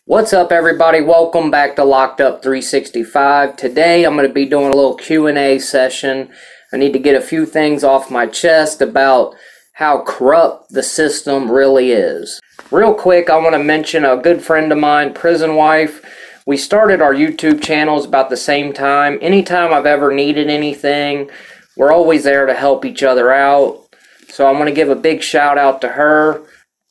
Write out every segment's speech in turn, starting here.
What's up, everybody? Welcome back to Locked Up 365. Today I'm going to be doing a little Q&A session. I need to get a few things off my chest about how corrupt the system really is. Real quick, I want to mention a good friend of mine, Prison Wife. We started our YouTube channels about the same time. Anytime I've ever needed anything, we're always there to help each other out. So I want to give a big shout out to her.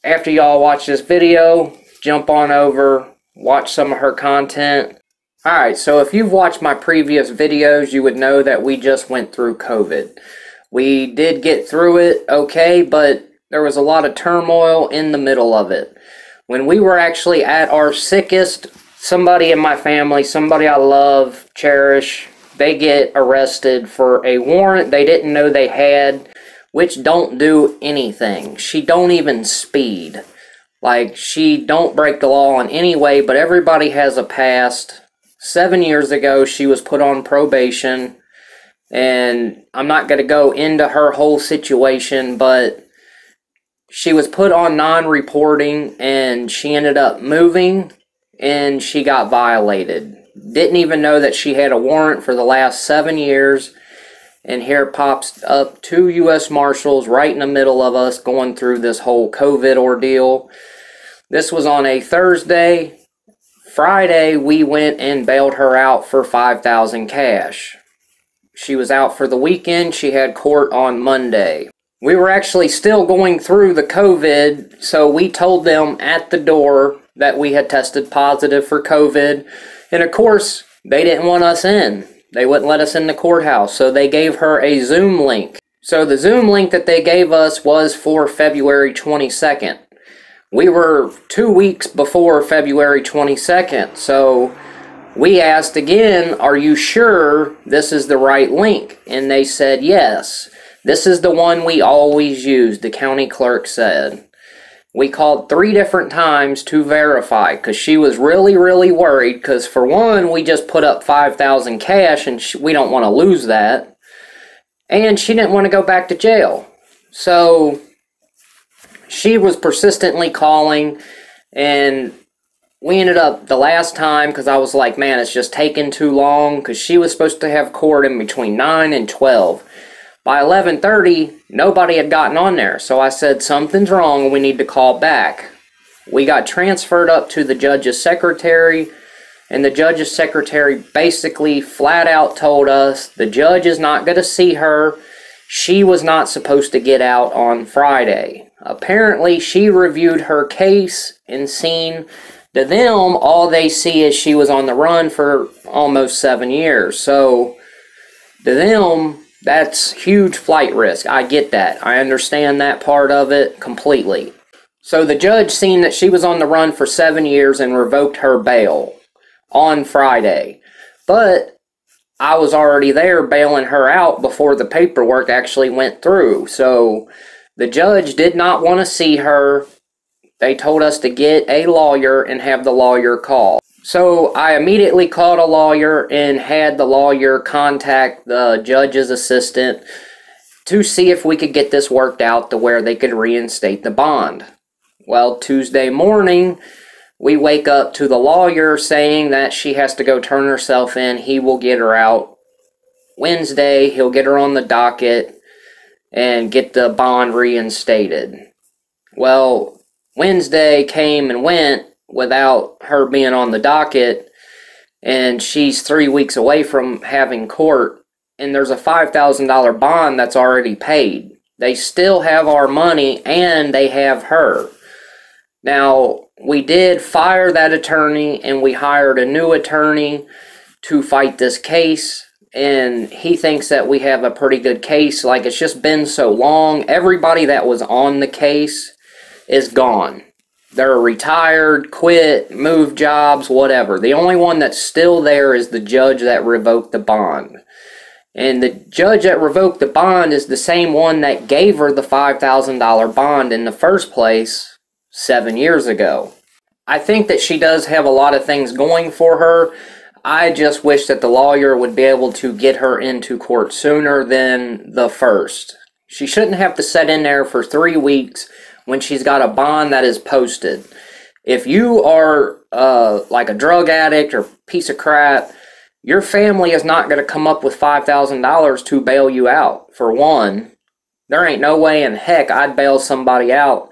After y'all watch this video, jump on over, watch some of her content. Alright, so if you've watched my previous videos, you would know that we just went through COVID. We did get through it okay, but there was a lot of turmoil in the middle of it. When we were actually at our sickest, somebody in my family, somebody I love, cherish, they get arrested for a warrant they didn't know they had, which don't do anything. She don't even speed. Like, she don't break the law in any way, but everybody has a past. 7 years ago, she was put on probation, and I'm not going to go into her whole situation, but she was put on non-reporting, and she ended up moving, and she got violated. Didn't even know that she had a warrant for the last 7 years. And here pops up 2 U.S. Marshals right in the middle of us going through this whole COVID ordeal. This was on a Thursday. Friday, we went and bailed her out for $5,000 cash. She was out for the weekend. She had court on Monday. We were actually still going through the COVID, so we told them at the door that we had tested positive for COVID. And of course, they didn't want us in. They wouldn't let us in the courthouse, so they gave her a Zoom link. So the Zoom link that they gave us was for February 22nd. We were 2 weeks before February 22nd, so we asked again, are you sure this is the right link? And they said yes. This is the one we always use, the county clerk said. We called 3 different times to verify because she was really, really worried because for one, we just put up $5,000 cash and we don't want to lose that. And she didn't want to go back to jail. So she was persistently calling, and we ended up the last time because I was like, man, it's just taking too long because she was supposed to have court in between 9 and 12. By 11:30, nobody had gotten on there, so I said, something's wrong, we need to call back. We got transferred up to the judge's secretary, and the judge's secretary basically flat out told us the judge is not going to see her. She was not supposed to get out on Friday. Apparently, she reviewed her case and seen, to them, all they see is she was on the run for almost 7 years. So, to them, that's huge flight risk. I get that. I understand that part of it completely. So the judge seen that she was on the run for 7 years and revoked her bail on Friday. But I was already there bailing her out before the paperwork actually went through. So the judge did not want to see her. They told us to get a lawyer and have the lawyer call. So I immediately called a lawyer and had the lawyer contact the judge's assistant to see if we could get this worked out to where they could reinstate the bond. Well, Tuesday morning, we wake up to the lawyer saying that she has to go turn herself in. He will get her out. Wednesday, he'll get her on the docket and get the bond reinstated. Well, Wednesday came and went without her being on the docket, and she's 3 weeks away from having court, and there's a $5,000 bond that's already paid. They still have our money, and they have her. Now, we did fire that attorney, and we hired a new attorney to fight this case, and he thinks that we have a pretty good case. Like, it's just been so long. Everybody that was on the case is gone. They're retired, quit, moved jobs, whatever. The only one that's still there is the judge that revoked the bond. And the judge that revoked the bond is the same one that gave her the $5,000 bond in the first place 7 years ago. I think that she does have a lot of things going for her. I just wish that the lawyer would be able to get her into court sooner than the first. She shouldn't have to sit in there for 3 weeks when she's got a bond that is posted. If you are like a drug addict or piece of crap, your family is not going to come up with $5,000 to bail you out. For one, there ain't no way in heck I'd bail somebody out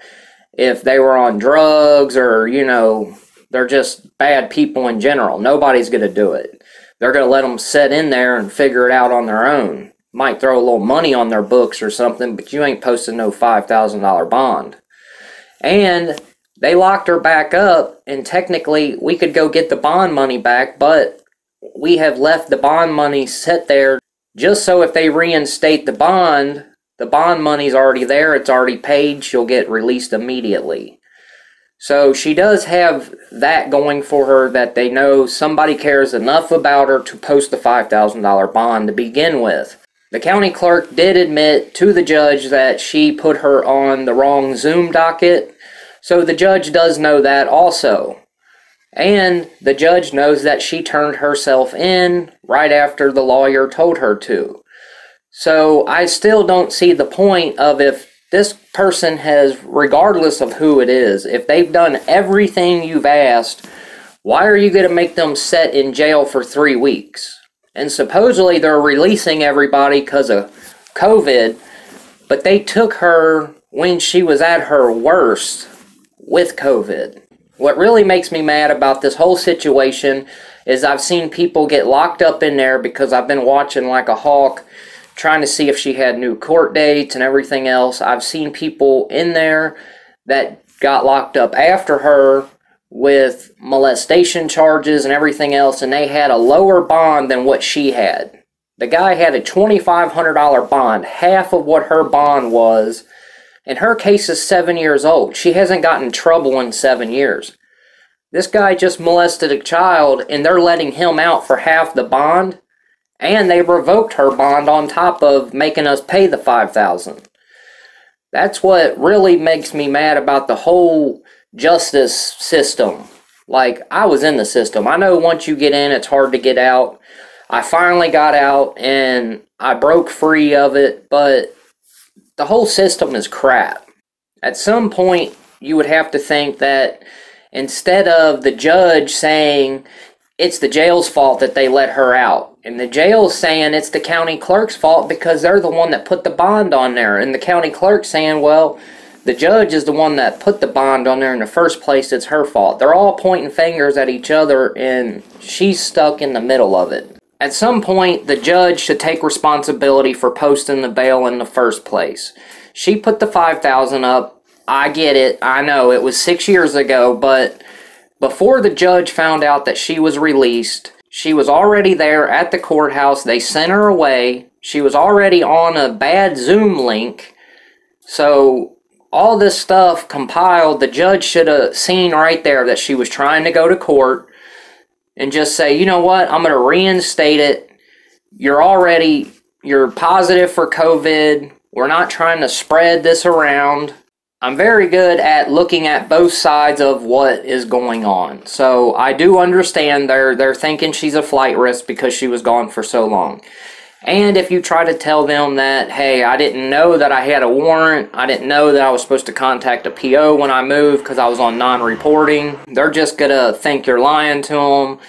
if they were on drugs or, you know, they're just bad people in general. Nobody's going to do it. They're going to let them sit in there and figure it out on their own. Might throw a little money on their books or something, but you ain't posting no $5,000 bond. And they locked her back up, and technically we could go get the bond money back, but we have left the bond money sit there just so if they reinstate the bond money's already there, it's already paid, she'll get released immediately. So she does have that going for her, that they know somebody cares enough about her to post the $5,000 bond to begin with. The county clerk did admit to the judge that she put her on the wrong Zoom docket, so the judge does know that also. And the judge knows that she turned herself in right after the lawyer told her to. So I still don't see the point of, if this person has, regardless of who it is, if they've done everything you've asked, why are you going to make them sit in jail for 3 weeks? And supposedly they're releasing everybody because of COVID, but they took her when she was at her worst with COVID. What really makes me mad about this whole situation is I've seen people get locked up in there because I've been watching like a hawk, trying to see if she had new court dates and everything else. I've seen people in there that got locked up after her with molestation charges and everything else, and they had a lower bond than what she had. The guy had a $2,500 bond, half of what her bond was, and her case is 7 years old. She hasn't gotten in trouble in 7 years. This guy just molested a child, and they're letting him out for half the bond, and they revoked her bond on top of making us pay the $5,000. That's what really makes me mad about the whole justice system. Like, I was in the system. I know once you get in, it's hard to get out. I finally got out, and I broke free of it, but the whole system is crap. At some point, you would have to think that instead of the judge saying it's the jail's fault that they let her out, and the jail's saying it's the county clerk's fault because they're the one that put the bond on there, and the county clerk saying, well, the judge is the one that put the bond on there in the first place, it's her fault. They're all pointing fingers at each other, and she's stuck in the middle of it. At some point, the judge should take responsibility for posting the bail in the first place. She put the $5,000 up. I get it. I know it was 6 years ago, but before the judge found out that she was released, she was already there at the courthouse. They sent her away. She was already on a bad Zoom link. So all this stuff compiled, the judge should have seen right there that she was trying to go to court and just say, you know what, I'm going to reinstate it. You're positive for COVID. We're not trying to spread this around. I'm very good at looking at both sides of what is going on. So I do understand they're thinking she's a flight risk because she was gone for so long. And if you try to tell them that, hey, I didn't know that I had a warrant, I didn't know that I was supposed to contact a PO when I moved because I was on non-reporting, they're just going to think you're lying to them.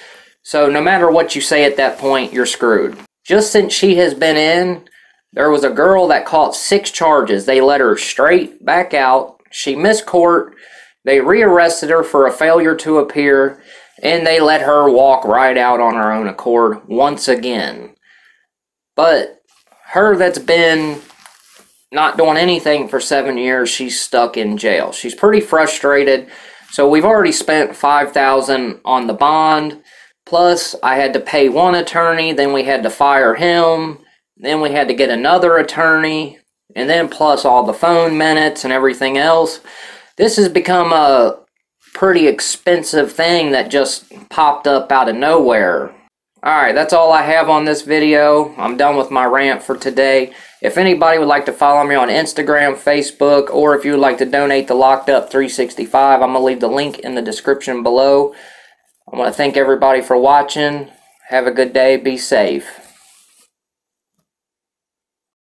So no matter what you say at that point, you're screwed. Just since she has been in, there was a girl that caught 6 charges. They let her straight back out. She missed court. They rearrested her for a failure to appear, and they let her walk right out on her own accord once again. But her that's been not doing anything for 7 years, she's stuck in jail. She's pretty frustrated. So we've already spent $5,000 on the bond. Plus, I had to pay one attorney, then we had to fire him. Then we had to get another attorney, and then plus all the phone minutes and everything else. This has become a pretty expensive thing that just popped up out of nowhere. Alright, that's all I have on this video. I'm done with my rant for today. If anybody would like to follow me on Instagram, Facebook, or if you would like to donate to Locked Up 365, I'm going to leave the link in the description below. I want to thank everybody for watching. Have a good day. Be safe.